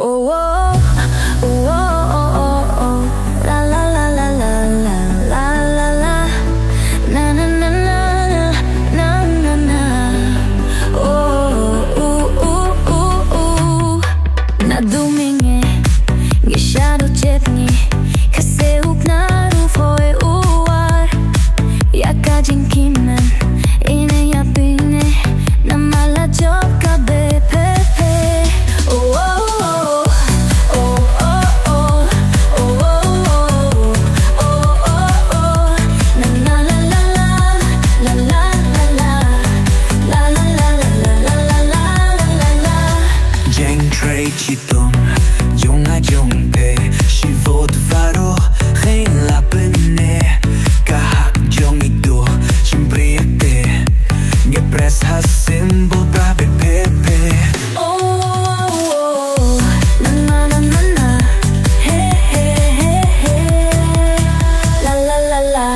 oh, oh, oh, oh, oh, oh. La la la la la la la la la. Na na na na na na na. Oh, oh, oh, oh, oh. Nadumingin Gishado chetni Kasi uknaru foe uar Yaka jinkimen Ine yapine Namala joka bepepe. Oh, oh, oh, oh, oh, oh, oh, oh, oh, oh. Na na la la la la la la la la la la la la la la la. Jeng tray chitum Jong a jong pe Shivot varo Geen lapene Kahak jong ito Chimbriate Ngepres hasimbo Prabe pepe. Oh, na na na na na. Hey, hey, hey, hey. La la la la.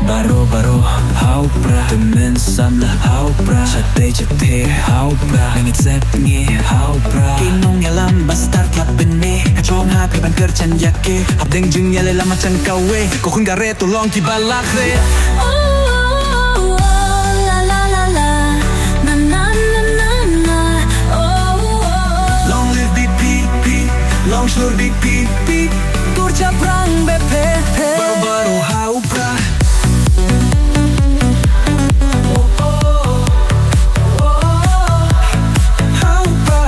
Baro baro Hau pra Temen samla Hau pra Chate chate Hau pra Nangit sep nge Hau pra Kinong yalam Bastar klapene Kachong happy ban kerchan yake Habdeng jeng yale lama chan kawe Kokun gare tulong kibalakre. Oh, la la la la. Na na na na na. Oh, Long live beep beep beep Long slur beep beep beep turja prang bepe. Baro baro Hau pra. Hau pra.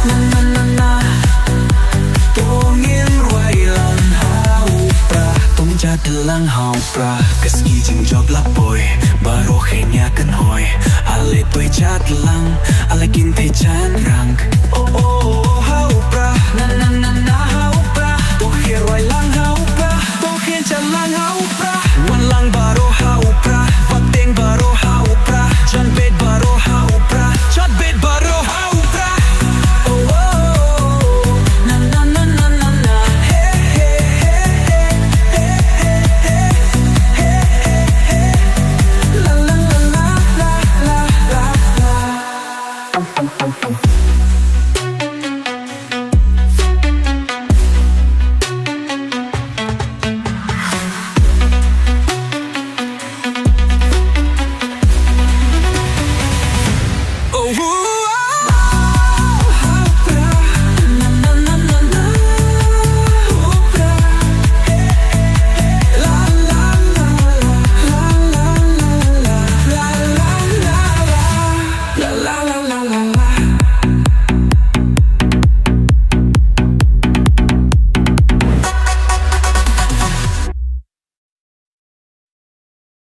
Na na na na. Tongin ruailan Hau pra. Tong jadalang Hau pra. Kaski jeng jog lapoy Baro khenya kan hoy Ale toy jadalang Ale kinte chan rang. Oh oh Hau pra.